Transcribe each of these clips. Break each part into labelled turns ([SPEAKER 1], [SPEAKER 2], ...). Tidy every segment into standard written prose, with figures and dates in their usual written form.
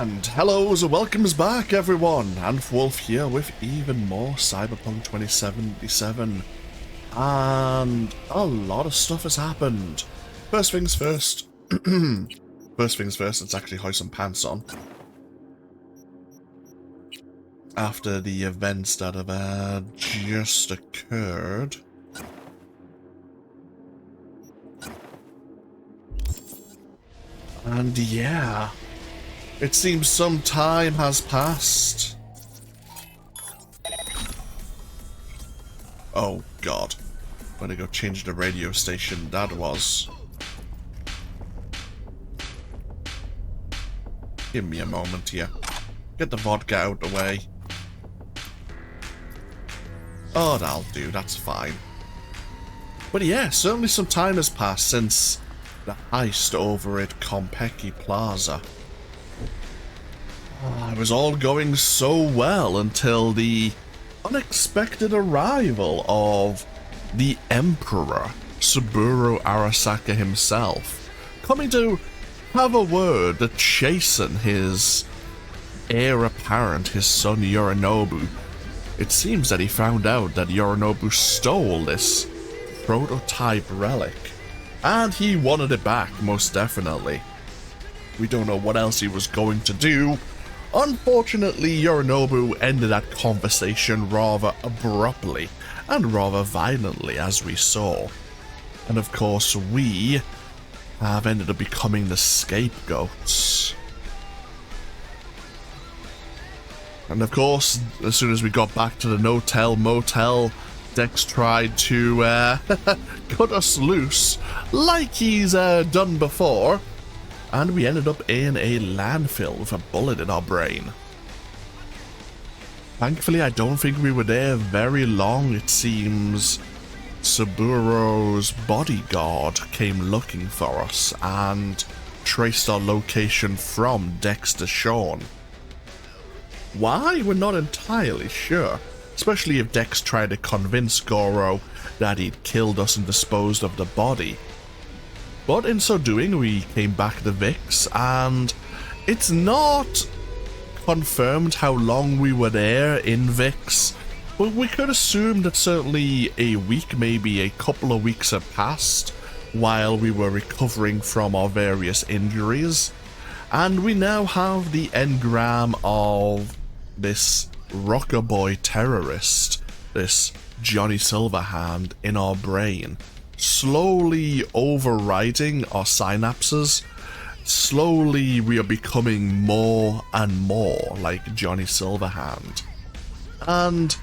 [SPEAKER 1] And hellos and welcomes back everyone, and Wolf here with even more Cyberpunk 2077, and a lot of stuff has happened. First things first, let's actually hoist some pants on. After the events that have just occurred. And yeah, it seems some time has passed. Oh god. I'm gonna go change the radio station that was. Give me a moment here. Get the vodka out the way. Oh, that'll do, that's fine. But yeah, certainly some time has passed since the heist over at Konpeki Plaza. It was all going so well until the unexpected arrival of the Emperor, Saburo Arasaka himself, coming to have a word to chasten his heir apparent, his son Yorinobu. It seems that he found out that Yorinobu stole this prototype relic, and he wanted it back, most definitely. We don't know what else he was going to do. Unfortunately, Yorinobu ended that conversation rather abruptly and rather violently, as we saw. And of course, we have ended up becoming the scapegoats. And of course, as soon as we got back to the no-tell motel, Dex tried to cut us loose like he's done before. And we ended up in a landfill with a bullet in our brain. Thankfully, I don't think we were there very long. It seems Saburo's bodyguard came looking for us and traced our location from Dexter Sean. Why? We're not entirely sure. Especially if Dex tried to convince Goro that he'd killed us and disposed of the body. But in so doing, we came back to Vix, and it's not confirmed how long we were there in Vix, but we could assume that certainly a week, maybe a couple of weeks have passed while we were recovering from our various injuries, and we now have the engram of this rocker boy terrorist, this Johnny Silverhand, in our brain, slowly overriding our synapses. Slowly we are becoming more and more like Johnny Silverhand. And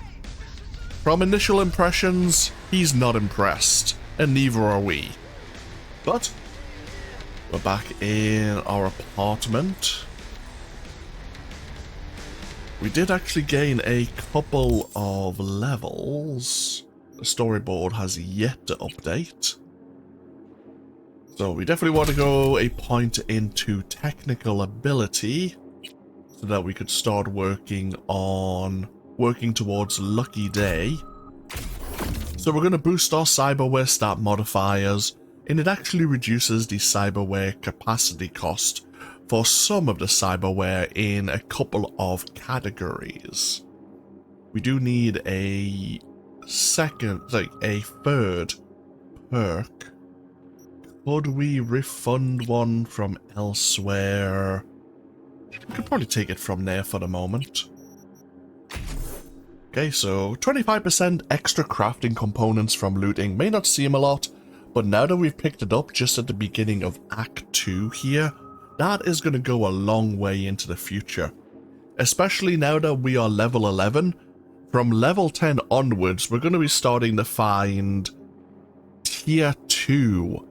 [SPEAKER 1] from initial impressions, he's not impressed, and neither are we. But we're back in our apartment. We did actually gain a couple of levels. The storyboard has yet to update. So we definitely want to go a point into technical ability so that we could start working towards Lucky Day. So we're going to boost our cyberware stat modifiers, and it actually reduces the cyberware capacity cost for some of the cyberware in a couple of categories. We do need a third perk. Could we refund one from elsewhere? We could probably take it from there for the moment. Okay, so 25% extra crafting components from looting may not seem a lot, but now that we've picked it up just at the beginning of Act 2 here, that is going to go a long way into the future. Especially now that we are level 11, from level 10 onwards, we're going to be starting to find tier 2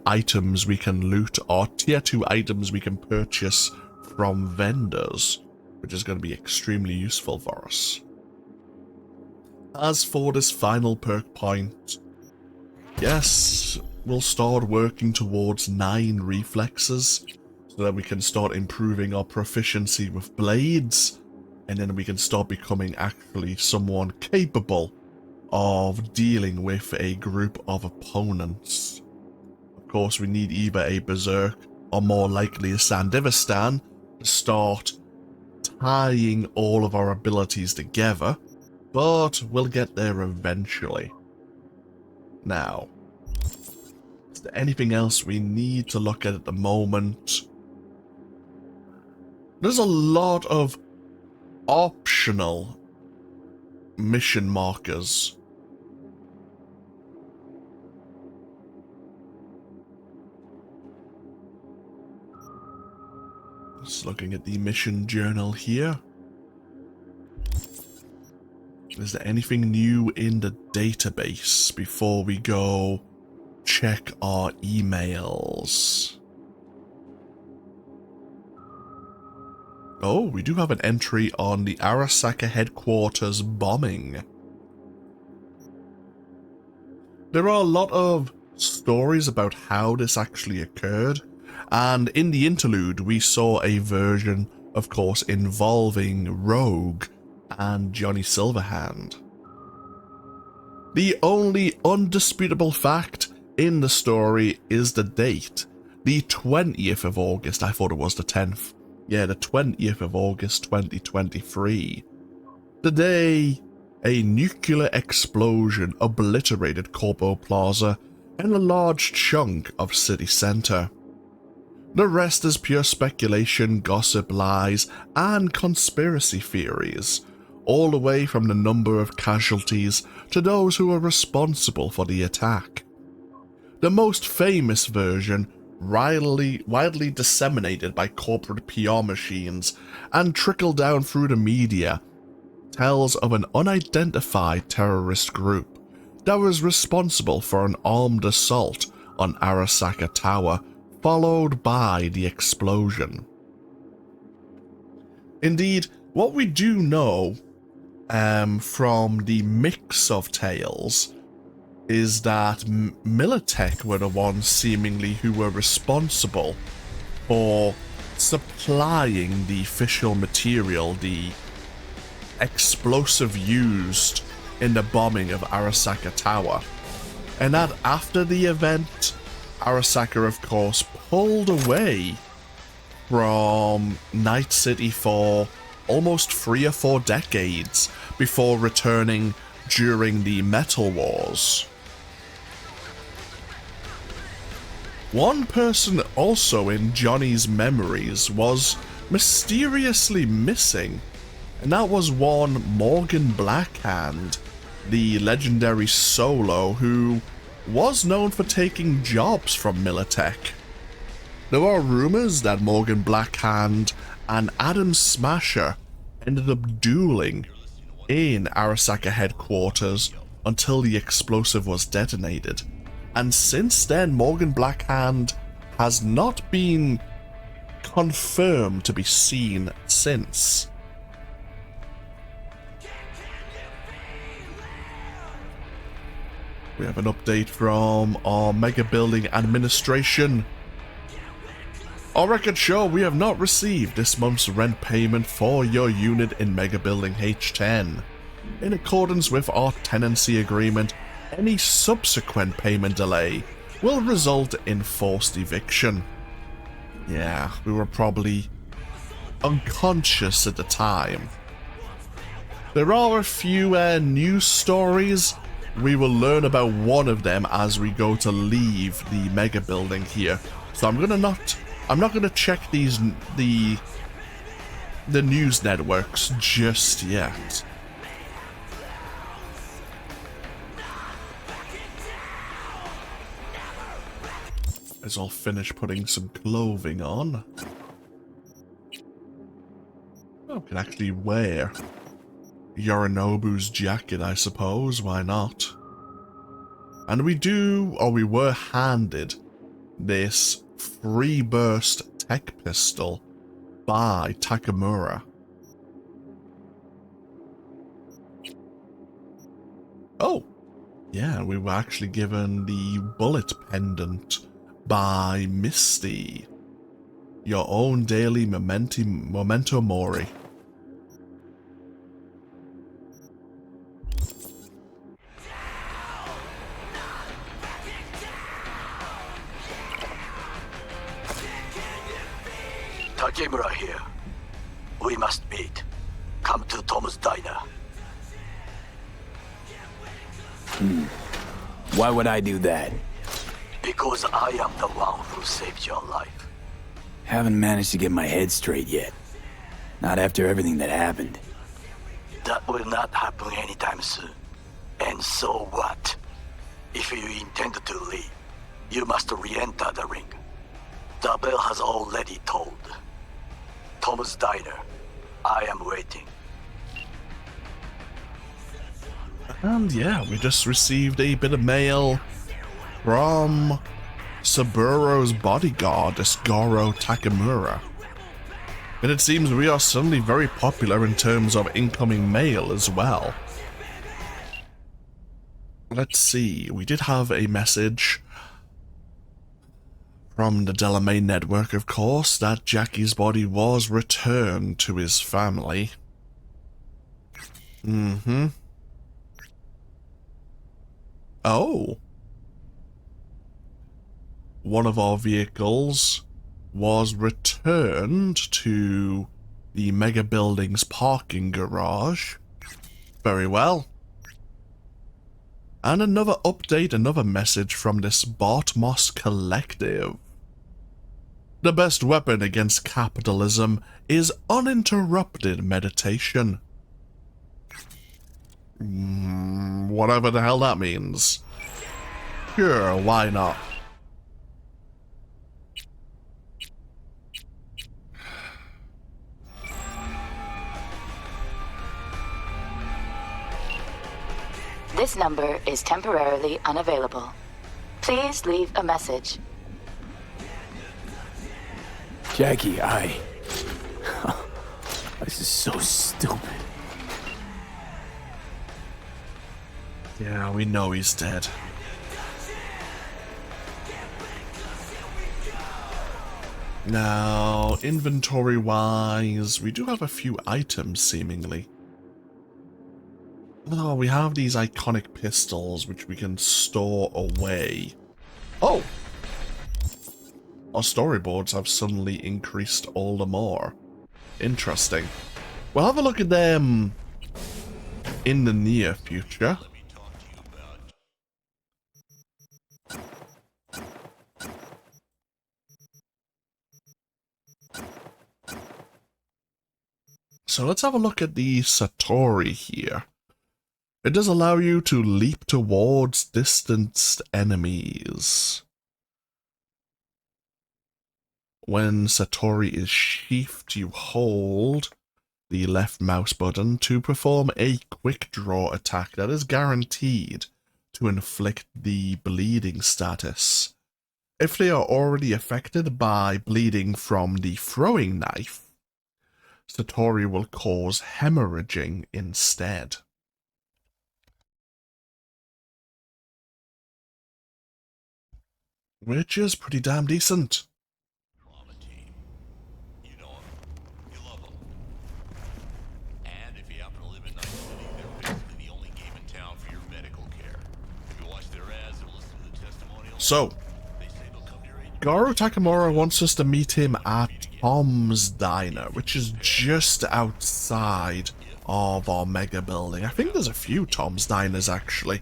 [SPEAKER 1] items we can loot, or tier 2 items we can purchase from vendors, which is going to be extremely useful for us. As for this final perk point, yes, we'll start working towards 9 reflexes so that we can start improving our proficiency with blades, and then we can start becoming actually someone capable of dealing with a group of opponents. Of course, we need either a Berserk or more likely a Sandivistan, start tying all of our abilities together, but we'll get there eventually. Now, is there anything else we need to look at the moment? There's a lot of optional mission markers. Just looking at the mission journal here. Is there anything new in the database before we go check our emails? Oh, we do have an entry on the Arasaka headquarters bombing. There are a lot of stories about how this actually occurred, and in the interlude we saw a version, of course, involving Rogue and Johnny Silverhand. The only undisputable fact in the story is the date, the 20th of August. I thought it was the 10th. Yeah, the 20th of August 2023. The day a nuclear explosion obliterated Corpo Plaza and a large chunk of city center. The rest is pure speculation, gossip, lies, and conspiracy theories, all the way from the number of casualties to those who are responsible for the attack. The most famous version, widely disseminated by corporate PR machines and trickled down through the media, tells of an unidentified terrorist group that was responsible for an armed assault on Arasaka Tower, followed by the explosion. Indeed, what we do know from the mix of tales is that Militech were the ones seemingly who were responsible for supplying the fissile material, the explosive used in the bombing of Arasaka Tower, and that after the event, Arasaka, of course, pulled away from Night City for almost 3 or 4 decades before returning during the Metal Wars. One person also in Johnny's memories was mysteriously missing, and that was one Morgan Blackhand, the legendary Solo who was known for taking jobs from Militech. There are rumors that Morgan Blackhand and Adam Smasher ended up dueling in Arasaka headquarters until the explosive was detonated. And since then, Morgan Blackhand has not been confirmed to be seen since. We have an update from our Mega Building Administration. Our records show we have not received this month's rent payment for your unit in Mega Building H10. In accordance with our tenancy agreement, any subsequent payment delay will result in forced eviction. Yeah, we were probably unconscious at the time. There are a few news stories. We will learn about one of them as we go to leave the Mega Building here. So I'm not gonna check the news networks just yet. As I'll finish putting some clothing on. Oh, I can actually wear Yorinobu's jacket, I suppose, why not? And we were handed this free burst tech pistol by Takamura. Oh, yeah, we were actually given the bullet pendant by Misty. Your own daily memento mori.
[SPEAKER 2] Takemura here. We must meet. Come to Tom's Diner.
[SPEAKER 3] Why would I do that?
[SPEAKER 2] Because I am the one who saved your life.
[SPEAKER 3] Haven't managed to get my head straight yet. Not after everything that happened.
[SPEAKER 2] That will not happen anytime soon. And so what? If you intend to leave, you must re-enter the ring. The bell has already tolled. Tom's Diner. I am waiting.
[SPEAKER 1] And yeah, we just received a bit of mail from Saburo's bodyguard, Goro Takamura. And it seems we are suddenly very popular in terms of incoming mail as well. Let's see, we did have a message from the Delamain network, of course, that Jackie's body was returned to his family. Oh. One of our vehicles was returned to the Mega Building's parking garage. Very well. And another update, another message from this Bartmoss Collective. The best weapon against capitalism is uninterrupted meditation. Whatever the hell that means. Sure, why not?
[SPEAKER 4] This number is temporarily unavailable. Please leave a message.
[SPEAKER 3] Jackie, this is so stupid.
[SPEAKER 1] Yeah, we know he's dead. Now, inventory-wise, we do have a few items, seemingly. Oh, we have these iconic pistols, which we can store away. Oh! Our storyboards have suddenly increased all the more. Interesting. We'll have a look at them in the near future. So let's have a look at the Satori here. It does allow you to leap towards distanced enemies. When Satori is sheathed, you hold the left mouse button to perform a quick draw attack that is guaranteed to inflict the bleeding status. If they are already affected by bleeding from the throwing knife, Satori will cause hemorrhaging instead. Which is pretty damn decent.
[SPEAKER 5] You know them. You love them. And if you happen to live in Night City, they're basically the only game in town for your medical care. If you watch their ads or listen to the testimonials,
[SPEAKER 1] So,
[SPEAKER 5] they say they'll come to your aid.
[SPEAKER 1] Goro Takamura wants us to meet him at Tom's Diner, which is just outside of our mega building. I think there's a few Tom's Diners, actually.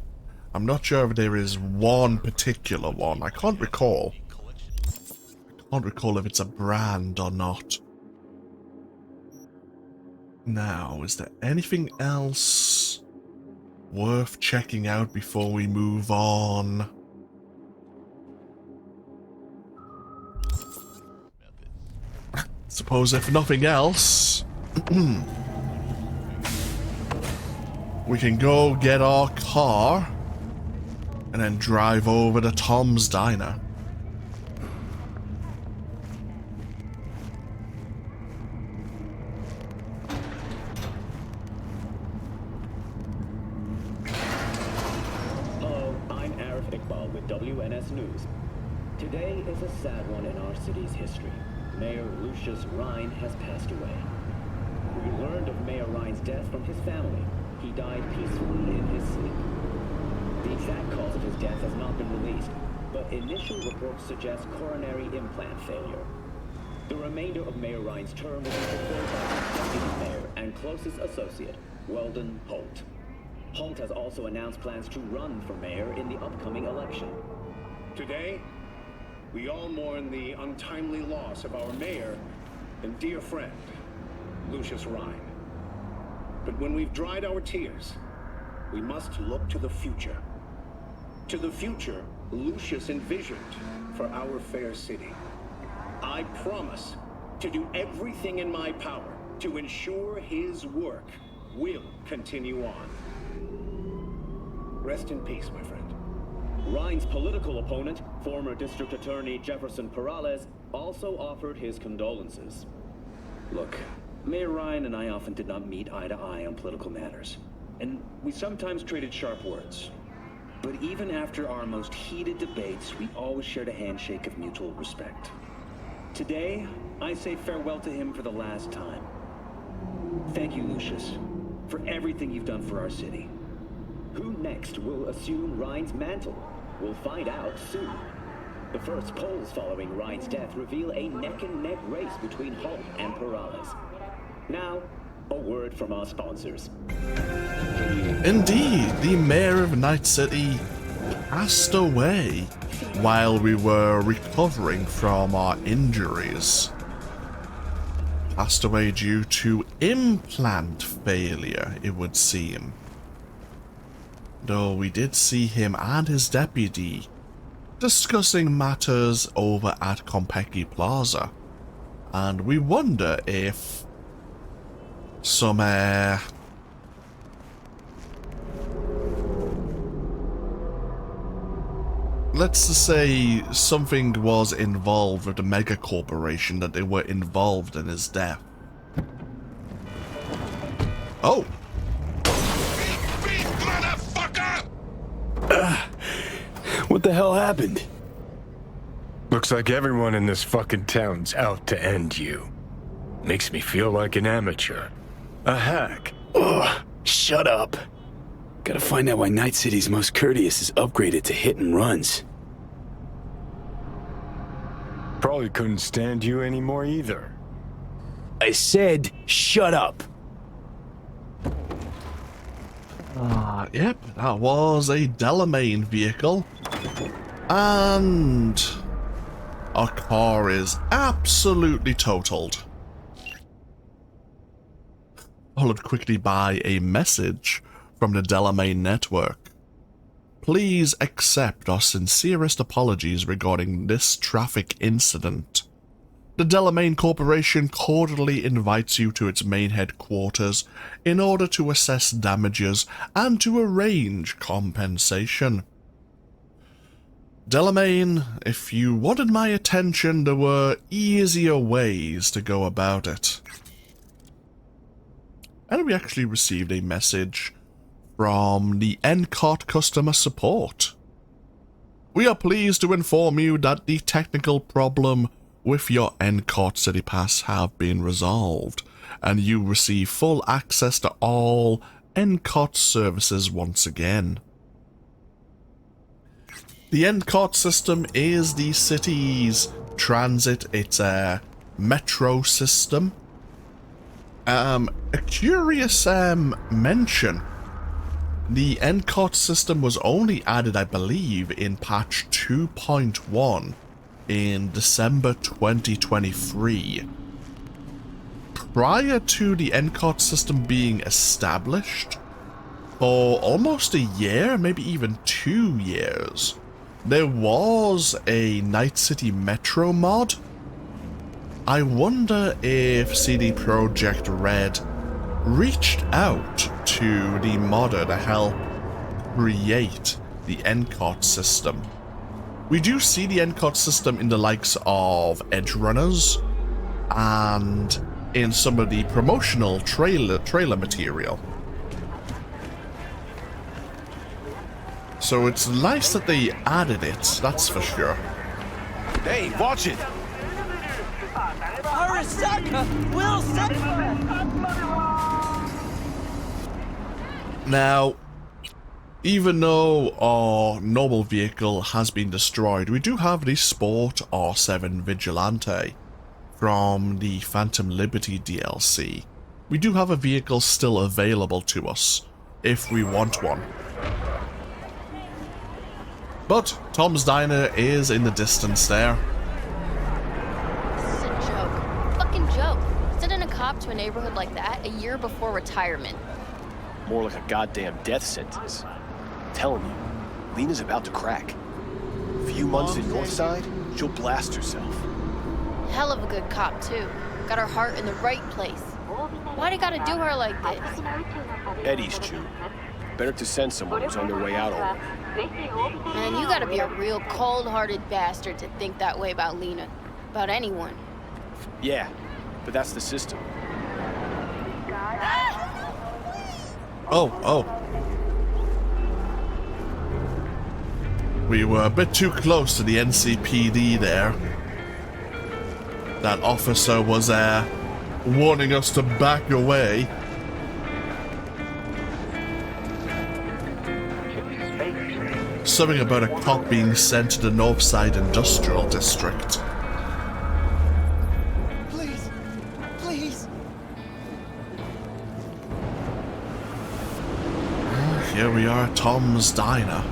[SPEAKER 1] I'm not sure if there is one particular one. I can't recall. I can't recall if it's a brand or not. Now, is there anything else worth checking out before we move on? Suppose if nothing else, we can go get our car and then drive over to Tom's Diner.
[SPEAKER 6] Hello, I'm Arif Iqbal with WNS News. Today is a sad one in our city's history. Mayor Lucius Rhine has passed away. We learned of Mayor Rhine's death from his family. He died peacefully in his sleep. The exact cause of his death has not been released, but initial reports suggest coronary implant failure. The remainder of Mayor Ryan's term will be fulfilled by his deputy mayor and closest associate, Weldon Holt. Holt has also announced plans to run for mayor in the upcoming election.
[SPEAKER 7] Today, we all mourn the untimely loss of our mayor and dear friend, Lucius Ryan. But when we've dried our tears, we must look to the future. To the future Lucius envisioned for our fair city. I promise to do everything in my power to ensure his work will continue on. Rest in peace, my friend.
[SPEAKER 6] Ryan's political opponent, former District Attorney Jefferson Perales, also offered his condolences. Look, Mayor Ryan and I often did not meet eye to eye on political matters, and we sometimes traded sharp words. But even after our most heated debates, we always shared a handshake of mutual respect. Today, I say farewell to him for the last time. Thank you, Lucius, for everything you've done for our city. Who next will assume Ryan's mantle? We'll find out soon. The first polls following Ryan's death reveal a neck-and-neck race between Holt and Perales. Now, a word from our sponsors.
[SPEAKER 1] Indeed, the mayor of Night City passed away while we were recovering from our injuries. Passed away due to implant failure, it would seem. Though we did see him and his deputy discussing matters over at Konpeki Plaza. And we wonder if some let's just say something was involved with the mega corporation, that they were involved in his death. Oh!
[SPEAKER 3] What the hell happened?
[SPEAKER 8] Looks like everyone in this fucking town's out to end you. Makes me feel like an amateur. A hack.
[SPEAKER 3] Ugh, shut up. Gotta find out why Night City's most courteous is upgraded to hit and runs.
[SPEAKER 8] Probably couldn't stand you anymore either.
[SPEAKER 3] I said, shut up.
[SPEAKER 1] Yep, that was a Delamain vehicle. And our car is absolutely totaled. Followed quickly by a message from the Delamain network. Please accept our sincerest apologies regarding this traffic incident. The Delamain Corporation cordially invites you to its main headquarters in order to assess damages and to arrange compensation. Delamain, if you wanted my attention, there were easier ways to go about it. And we actually received a message from the NCOT customer support. We are pleased to inform you that the technical problem with your NCOT City Pass have been resolved, and you receive full access to all NCOT services once again. The NCOT system is the city's transit, it's a metro system. A curious mention. The NCOT system was only added, I believe, in patch 2.1 in December 2023. Prior to the NCOT system being established, for almost a year, maybe even 2 years, there was a Night City Metro mod. I wonder if CD Projekt Red reached out to the modder to help create the NCOT system. We do see the NCOT system in the likes of Edge Runners and in some of the promotional trailer material. So it's nice that they added it, that's for sure.
[SPEAKER 8] Hey, watch it!
[SPEAKER 9] Arasaka will save
[SPEAKER 1] Now, even though our normal vehicle has been destroyed, we do have the Sport R7 Vigilante from the Phantom Liberty DLC, we do have a vehicle still available to us, if we want one. But Tom's Diner is in the distance there.
[SPEAKER 10] This is a joke. Fucking joke. Sending a cop to a neighborhood like that a year before retirement.
[SPEAKER 11] More like a goddamn death sentence. I'm telling you, Lena's about to crack. A few months in Northside, she'll blast herself.
[SPEAKER 10] Hell of a good cop, too. Got her heart in the right place. Why'd he gotta do her like this?
[SPEAKER 11] Eddie's Jew. Better to send someone who's on their way out already.
[SPEAKER 10] Man, you gotta be a real cold-hearted bastard to think that way about Lena. About anyone.
[SPEAKER 11] Yeah, but that's the system.
[SPEAKER 1] Oh. We were a bit too close to the NCPD there. That officer was warning us to back away. Something about a cop being sent to the Northside Industrial District.
[SPEAKER 9] Please. Please.
[SPEAKER 1] Here we are at Tom's Diner.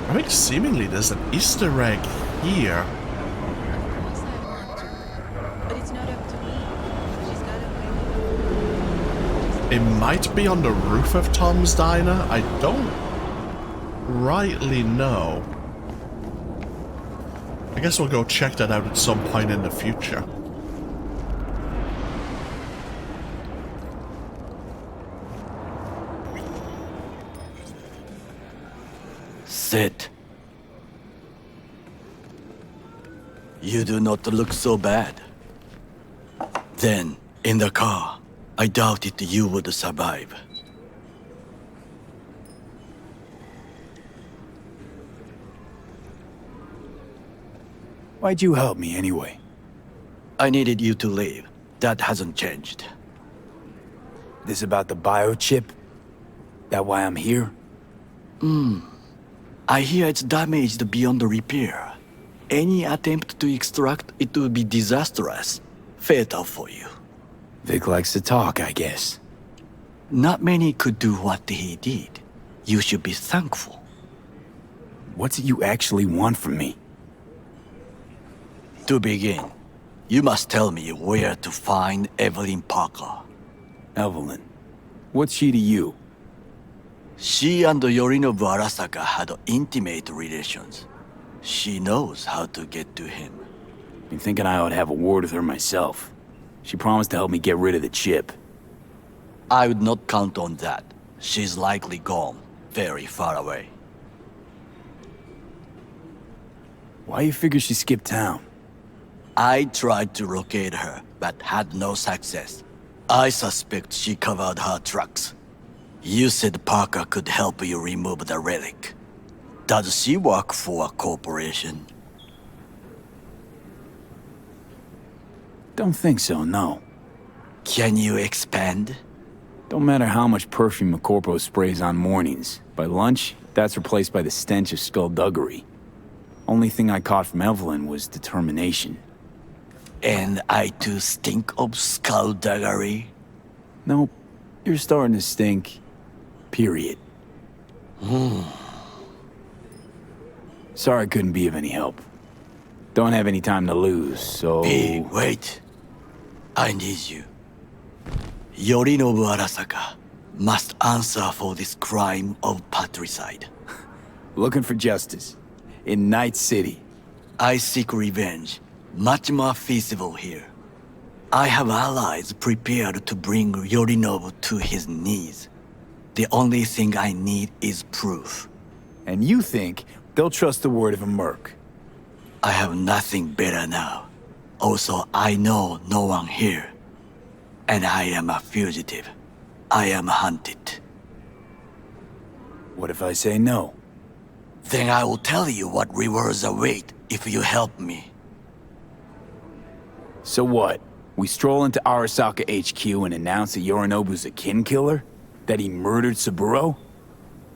[SPEAKER 1] I think seemingly there's an Easter egg here.
[SPEAKER 12] Of course I want to, but it's not up to me. She's gotta
[SPEAKER 1] It might be on the roof of Tom's Diner. I don't rightly know. I guess we'll go check that out at some point in the future.
[SPEAKER 2] Sit. You do not look so bad. Then, in the car, I doubted you would survive.
[SPEAKER 3] Why'd you help me anyway?
[SPEAKER 2] I needed you to leave. That hasn't changed.
[SPEAKER 3] This about the biochip? That why I'm here?
[SPEAKER 2] I hear it's damaged beyond repair. Any attempt to extract it would be disastrous. Fatal for you.
[SPEAKER 3] Vic likes to talk, I guess.
[SPEAKER 2] Not many could do what he did. You should be thankful.
[SPEAKER 3] What's it you actually want from me?
[SPEAKER 2] To begin, you must tell me where to find Evelyn Parker.
[SPEAKER 3] Evelyn. What's she to you?
[SPEAKER 2] She and Yorinobu Arasaka had intimate relations. She knows how to get to him.
[SPEAKER 3] Been thinking I ought to have a word with her myself. She promised to help me get rid of the chip.
[SPEAKER 2] I would not count on that. She's likely gone, very far away.
[SPEAKER 3] Why you figure she skipped town?
[SPEAKER 2] I tried to locate her, but had no success. I suspect she covered her tracks. You said Parker could help you remove the relic. Does she work for a corporation?
[SPEAKER 3] Don't think so, no.
[SPEAKER 2] Can you expand?
[SPEAKER 3] Don't matter how much perfume a corpo sprays on mornings. By lunch, that's replaced by the stench of skullduggery. Only thing I caught from Evelyn was determination.
[SPEAKER 2] And I too stink of skullduggery?
[SPEAKER 3] Nope. You're starting to stink. Period. Sorry I couldn't be of any help. Don't have any time to lose, so...
[SPEAKER 2] Hey, wait. I need you. Yorinobu Arasaka must answer for this crime of patricide.
[SPEAKER 3] Looking for justice. In Night City.
[SPEAKER 2] I seek revenge. Much more feasible here. I have allies prepared to bring Yorinobu to his knees. The only thing I need is proof.
[SPEAKER 3] And you think they'll trust the word of a merc?
[SPEAKER 2] I have nothing better now. Also, I know no one here. And I am a fugitive. I am hunted.
[SPEAKER 3] What if I say no?
[SPEAKER 2] Then I will tell you what rewards await if you help me.
[SPEAKER 3] So what? We stroll into Arasaka HQ and announce that Yorinobu's a kin killer? That he murdered Saburo?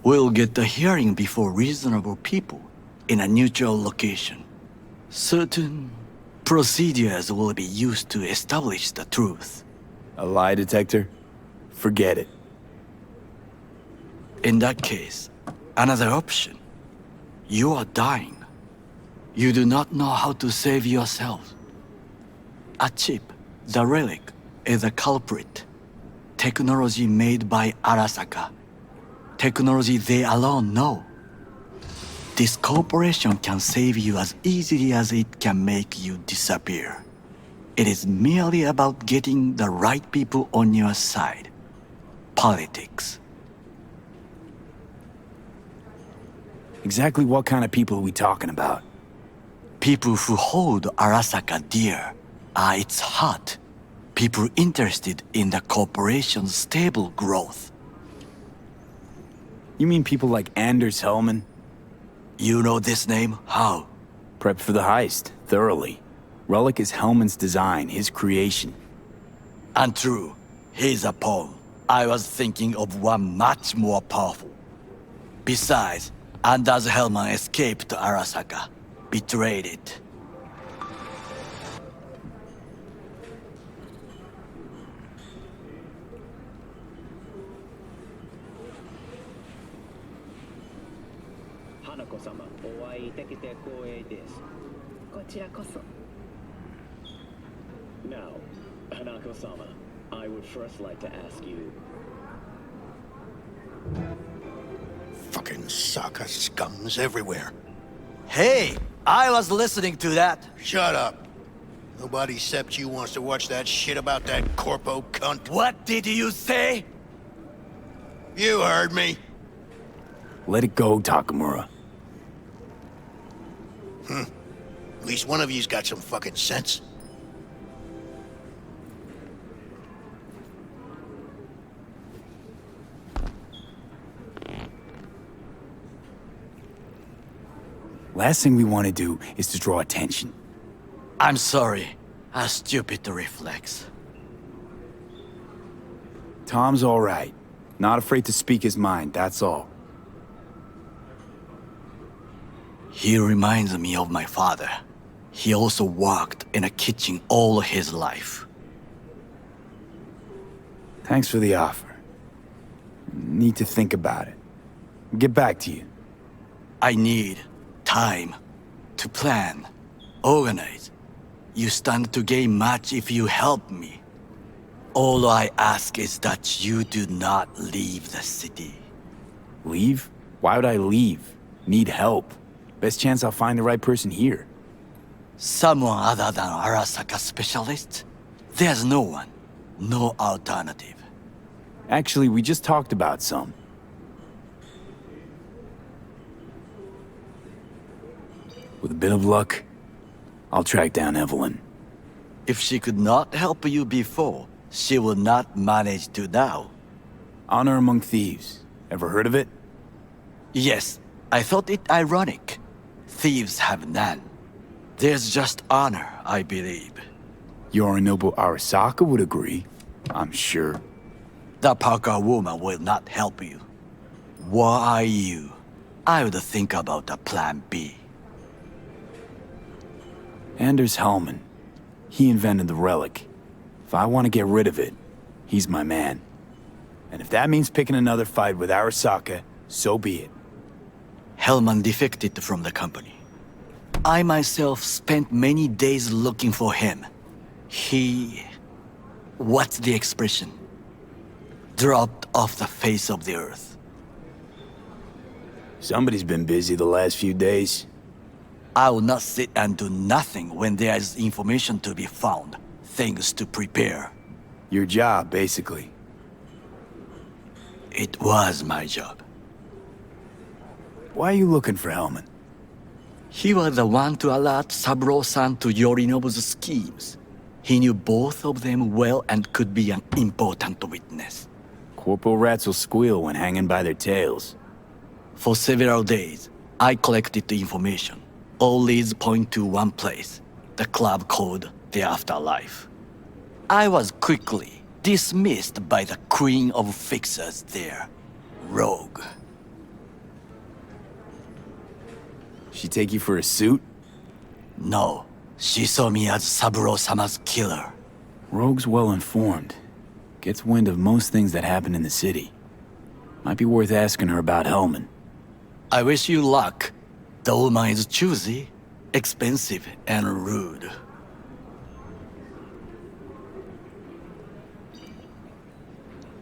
[SPEAKER 2] We'll get the hearing before reasonable people. in a neutral location. Certain procedures will be used to establish the truth.
[SPEAKER 3] A lie detector? Forget it.
[SPEAKER 2] In that case, another option. You are dying. You do not know how to save yourself. A chip, the relic, is a culprit. Technology made by Arasaka. Technology they alone know. This corporation can save you as easily as it can make you disappear. It is merely about getting the right people on your side. Politics.
[SPEAKER 3] Exactly what kind of people are we talking about?
[SPEAKER 2] People who hold Arasaka dear are its heart. People interested in the corporation's stable growth.
[SPEAKER 3] You mean people like Anders Hellman?
[SPEAKER 2] You know this name? How?
[SPEAKER 3] Prepped for the heist, thoroughly. Relic is Hellman's design, his creation.
[SPEAKER 2] Untrue. He's a pawn. I was thinking of one much more powerful. Besides, Anders Hellman escaped to Arasaka. Betrayed it.
[SPEAKER 6] Hanako-sama, お会いできて光栄です。
[SPEAKER 12] こちらこそ。
[SPEAKER 6] Now, Hanako-sama, I would first like to ask you.
[SPEAKER 13] Fucking Saka scums everywhere.
[SPEAKER 2] Hey! I was listening to that.
[SPEAKER 13] Shut up. Nobody except you wants to watch that shit about that corpo cunt.
[SPEAKER 2] What did you say?
[SPEAKER 13] You heard me.
[SPEAKER 3] Let it go, Takamura.
[SPEAKER 13] At least one of you's got some fucking sense.
[SPEAKER 3] Last thing we want to do is to draw attention.
[SPEAKER 2] I'm sorry. A stupid reflex.
[SPEAKER 3] Tom's all right. Not afraid to speak his mind, that's all.
[SPEAKER 2] He reminds me of my father. He also worked in a kitchen all his life.
[SPEAKER 3] Thanks for the offer. Need to think about it. Get back to you.
[SPEAKER 2] I need time to plan, organize. You stand to gain much if you help me. All I ask is that you do not leave the city.
[SPEAKER 3] Leave? Why would I leave? Need help. Best chance I'll find the right person here.
[SPEAKER 2] Someone other than Arasaka specialist? There's no one. No alternative.
[SPEAKER 3] Actually, we just talked about some. With a bit of luck, I'll track down Evelyn.
[SPEAKER 2] If she could not help you before, she will not manage to now.
[SPEAKER 3] Honor among thieves. Ever heard of it?
[SPEAKER 2] Yes, I thought it ironic. Thieves have none. There's just honor, I believe.
[SPEAKER 3] Yorinobu Arasaka would agree, I'm sure.
[SPEAKER 2] The Parker woman will not help you. Were I you, I would think about a plan B.
[SPEAKER 3] Anders Hellman. He invented the relic. If I want to get rid of it, he's my man. And if that means picking another fight with Arasaka, so be it.
[SPEAKER 2] Hellman defected from the company. I myself spent many days looking for him. He... what's the expression? Dropped off the face of the earth.
[SPEAKER 3] Somebody's been busy the last few days.
[SPEAKER 2] I will not sit and do nothing when there is information to be found, things to prepare.
[SPEAKER 3] Your job, basically.
[SPEAKER 2] It was my job.
[SPEAKER 3] Why are you looking for Hellman?
[SPEAKER 2] He was the one to alert Saburo-san to Yorinobu's schemes. He knew both of them well and could be an important witness.
[SPEAKER 3] Corporal rats will squeal when hanging by their tails.
[SPEAKER 2] For several days, I collected the information. All leads point to one place, the club called the Afterlife. I was quickly dismissed by the queen of fixers there, Rogue.
[SPEAKER 3] She take you for a suit?
[SPEAKER 2] No, she saw me as Saburo-sama's killer.
[SPEAKER 3] Rogue's well informed. Gets wind of most things that happen in the city. Might be worth asking her about Hellman.
[SPEAKER 2] I wish you luck. The woman is choosy, expensive, and rude.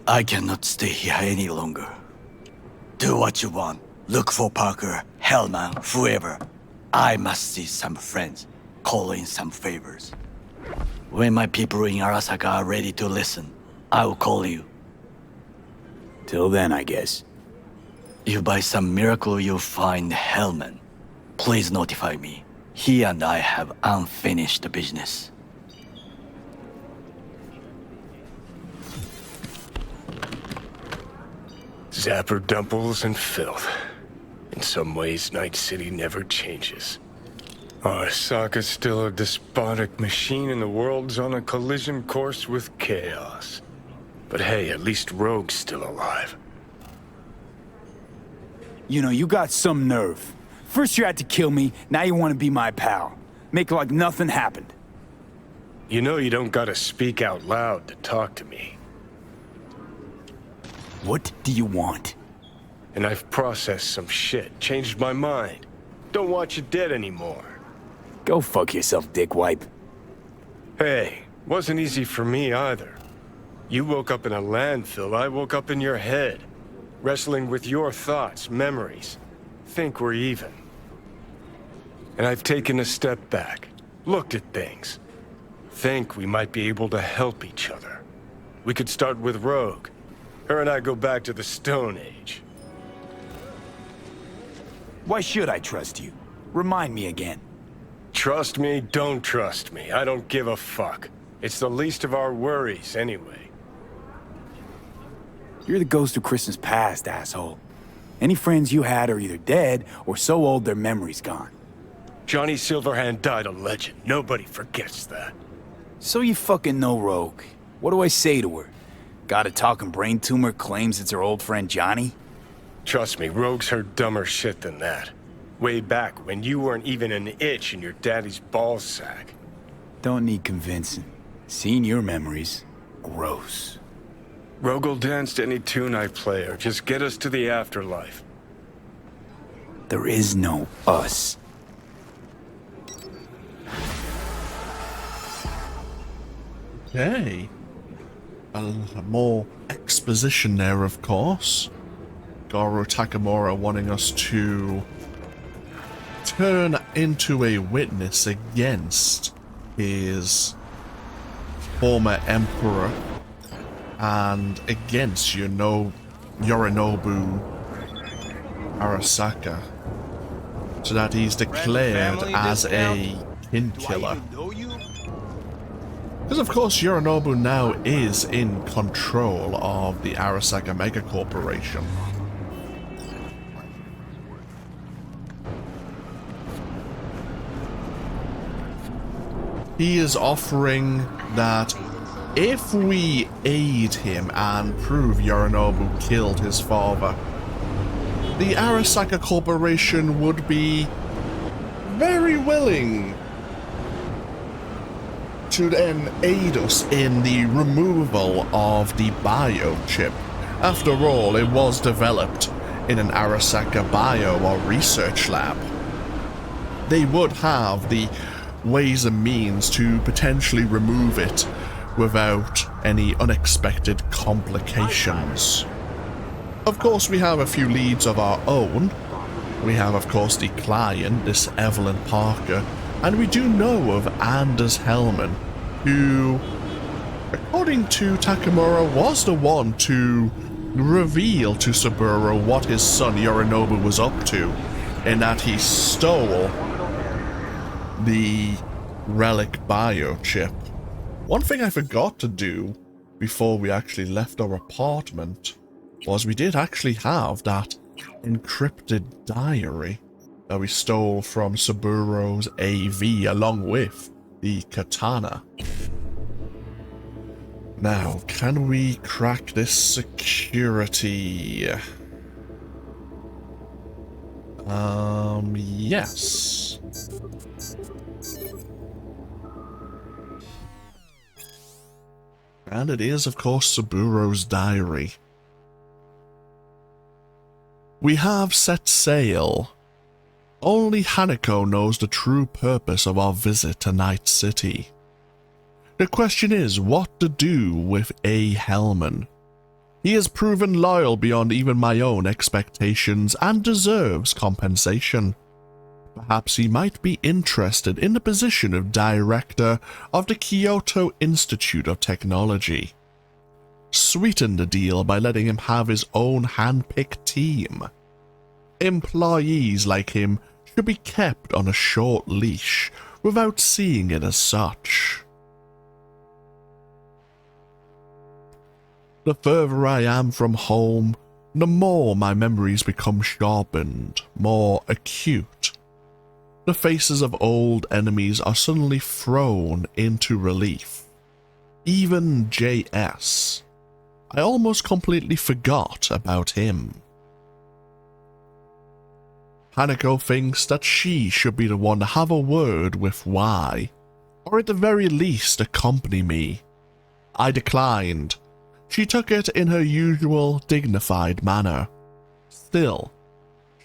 [SPEAKER 2] I cannot stay here any longer. Do what you want. Look for Parker, Hellman, whoever. I must see some friends, call in some favors. When my people in Arasaka are ready to listen, I will call you.
[SPEAKER 3] Till then, I guess.
[SPEAKER 2] If by some miracle you find Hellman, please notify me. He and I have unfinished business.
[SPEAKER 8] Zapper dumples and filth. In some ways, Night City never changes. Arasaka's still a despotic machine and the world's on a collision course with chaos. But hey, at least Rogue's still alive.
[SPEAKER 3] You know, you got some nerve. First you had to kill me, now you want to be my pal. Make like nothing happened.
[SPEAKER 8] You know you don't gotta speak out loud to talk to me.
[SPEAKER 3] What do you want?
[SPEAKER 8] And I've processed some shit, changed my mind. Don't want you dead anymore.
[SPEAKER 3] Go fuck yourself, dickwipe.
[SPEAKER 8] Hey, wasn't easy for me either. You woke up in a landfill, I woke up in your head. Wrestling with your thoughts, memories. Think we're even. And I've taken a step back, looked at things. Think we might be able to help each other. We could start with Rogue. Her and I go back to the Stone Age.
[SPEAKER 3] Why should I trust you? Remind me again.
[SPEAKER 8] Trust me, don't trust me. I don't give a fuck. It's the least of our worries, anyway.
[SPEAKER 3] You're the ghost of Christmas past, asshole. Any friends you had are either dead or so old their memory's gone.
[SPEAKER 8] Johnny Silverhand died a legend. Nobody forgets that.
[SPEAKER 3] So you fucking know Rogue. What do I say to her? Got a talking brain tumor, claims it's her old friend Johnny?
[SPEAKER 8] Trust me, Rogue's heard dumber shit than that. Way back when you weren't even an itch in your daddy's ballsack.
[SPEAKER 3] Don't need convincing. Seeing your memories, gross.
[SPEAKER 8] Rogue will dance to any tune I play or just get us to the afterlife.
[SPEAKER 3] There is no us.
[SPEAKER 1] Okay. More exposition there, of course. Goro Takamura wanting us to turn into a witness against his former emperor and against Yorinobu Arasaka, so that he's declared as a kin killer. Because of course Yorinobu now is in control of the Arasaka Mega Corporation. He is offering that if we aid him and prove Yorinobu killed his father, the Arasaka Corporation would be very willing to then aid us in the removal of the biochip. After all, it was developed in an Arasaka bio or research lab. They would have the ways and means to potentially remove it without any unexpected complications. Of course, we have a few leads of our own. We have, of course, the client, this Evelyn Parker, and we do know of Anders Hellman, who, according to Takamura, was the one to reveal to Saburo what his son Yorinobu was up to, in that he stole the relic biochip. One thing I forgot to do before we actually left our apartment was we did actually have that encrypted diary that we stole from Saburo's AV along with the katana. Now, can we crack this security? Yes. And it is, of course, Saburo's diary. We have set sail. Only Hanako knows the true purpose of our visit to Night City. The question is what to do with A. Hellman. He has proven loyal beyond even my own expectations and deserves compensation. Perhaps he might be interested in the position of director of the Kyoto Institute of Technology. Sweeten the deal by letting him have his own hand-picked team. Employees like him should be kept on a short leash without seeing it as such. The further I am from home, the more my memories become sharpened, more acute. The faces of old enemies are suddenly thrown into relief. Even JS. I almost completely forgot about him. Hanako thinks that she should be the one to have a word with Y, or at the very least accompany me. I declined. She took it in her usual dignified manner. Still,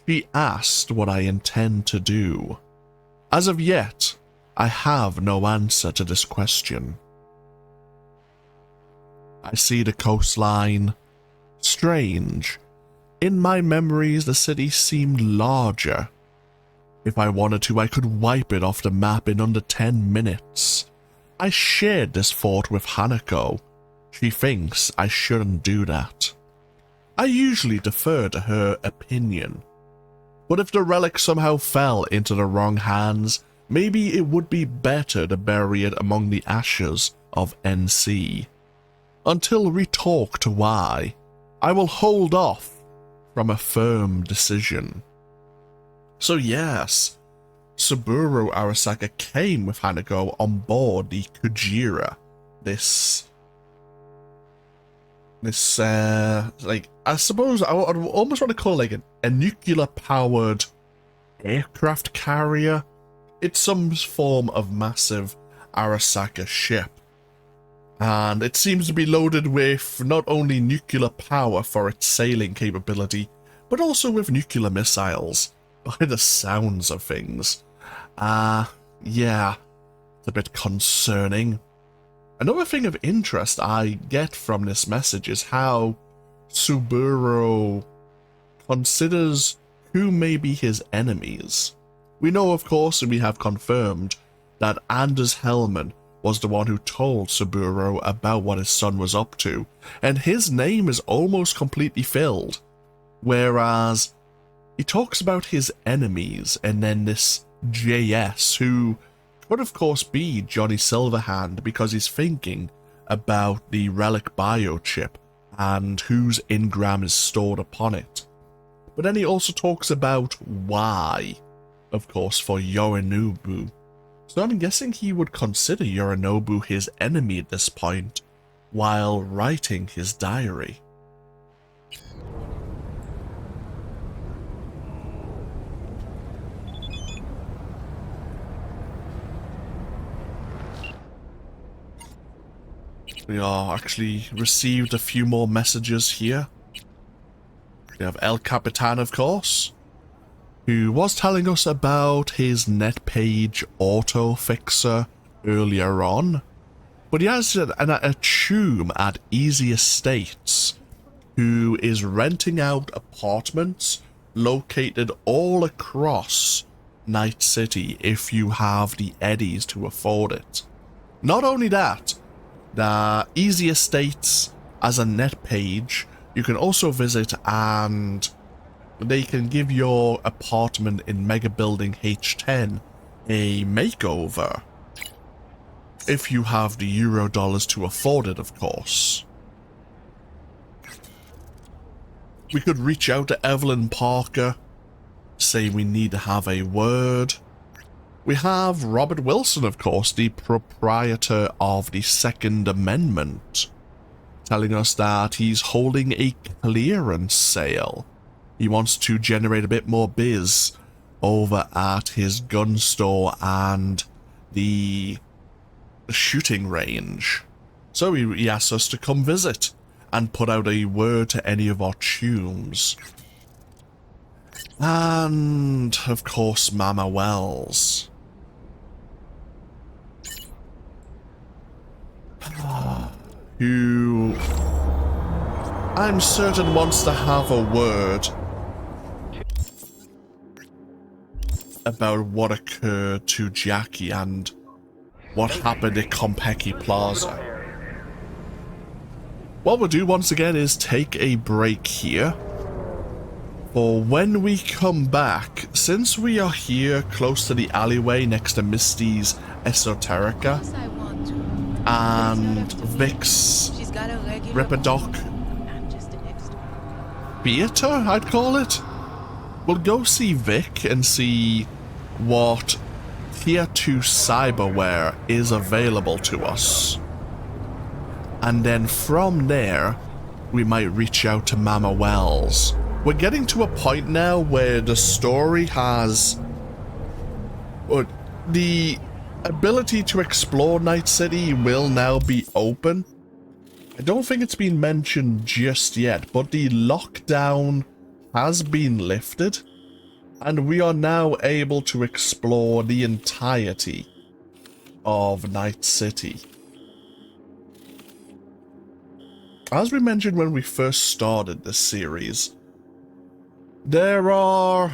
[SPEAKER 1] she asked what I intend to do. As of yet, I have no answer to this question. I see the coastline. Strange. In my memories, the city seemed larger. If I wanted to, I could wipe it off the map in under 10 minutes. I shared this thought with Hanako. She thinks I shouldn't do that. I usually defer to her opinion. But if the relic somehow fell into the wrong hands, maybe it would be better to bury it among the ashes of NC. Until we talk to Y, I will hold off from a firm decision. So yes, Saburo Arasaka came with Hanako on board the Kujira. This, like, I suppose I would almost want to call it like a nuclear-powered aircraft carrier. It's some form of massive Arasaka ship. And it seems to be loaded with not only nuclear power for its sailing capability, but also with nuclear missiles, by the sounds of things. Yeah, it's a bit concerning. Another thing of interest I get from this message is how Suburo considers who may be his enemies. We know, of course, and we have confirmed, that Anders Hellman was the one who told Saburo about what his son was up to, and his name is almost completely filled. Whereas he talks about his enemies, and then this JS, who could of course be Johnny Silverhand because he's thinking about the relic biochip and whose engram is stored upon it. But then he also talks about Y, of course, for Yorinobu. So I'm guessing he would consider Yorinobu his enemy at this point, while writing his diary. We are actually received a few more messages here. We have El Capitan, of course, who was telling us about his NetPage auto fixer earlier on. But he has a chum at Easy Estates who is renting out apartments located all across Night City if you have the eddies to afford it. Not only that, the Easy Estates as a net page you can also visit, and they can give your apartment in Mega Building H10 a makeover. If you have the euro dollars to afford it, of course. We could reach out to Evelyn Parker, say we need to have a word. We have Robert Wilson, of course, the proprietor of the Second Amendment, telling us that he's holding a clearance sale. He wants to generate a bit more biz over at his gun store and the shooting range. So he asks us to come visit and put out a word to any of our tombs. And, of course, Mama Wells. Who I'm certain wants to have a word about what occurred to Jackie and what happened at Konpeki Plaza. What we'll do once again is take a break here. For when we come back, since we are here close to the alleyway next to Misty's Esoterica and Vic's Ripperdoc Theater, I'd call it. We'll go see Vic and see what Tier 2 cyberware is available to us. And then from there, we might reach out to Mama Wells. We're getting to a point now where the story has the ability to explore Night City will now be open. I don't think it's been mentioned just yet, but the lockdown has been lifted, and we are now able to explore the entirety of Night City. As we mentioned when we first started this series, there are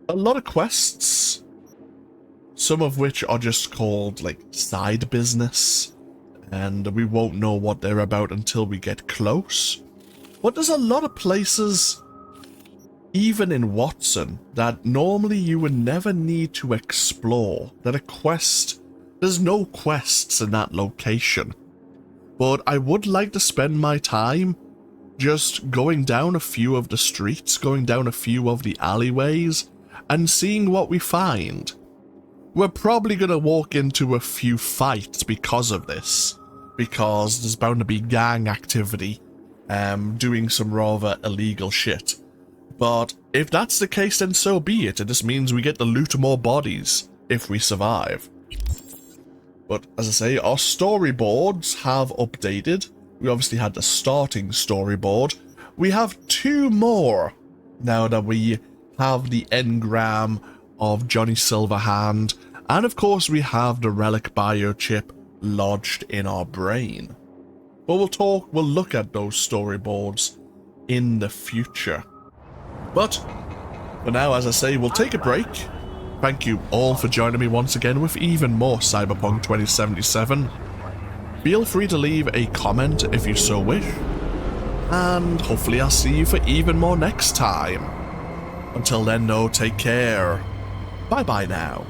[SPEAKER 1] a lot of quests, some of which are just called like side business, and we won't know what they're about until we get close. But there's a lot of places, even in Watson, that normally you would never need to explore, that a quest, there's no quests in that location. But I would like to spend my time just going down a few of the streets, going down a few of the alleyways, and seeing what we find. We're probably going to walk into a few fights because of this, because there's bound to be gang activity, doing some rather illegal shit. But if that's the case, then so be it. It just means we get to loot more bodies if we survive. But as I say, our storyboards have updated. We obviously had the starting storyboard. We have 2 more now that we have the engram of Johnny Silverhand, and of course we have the relic biochip lodged in our brain. But we'll look at those storyboards in the future. But for now, as I say, we'll take a break. Thank you all for joining me once again with even more Cyberpunk 2077. Feel free to leave a comment if you so wish, and hopefully I'll see you for even more next time. Until then though, take care. Bye bye now.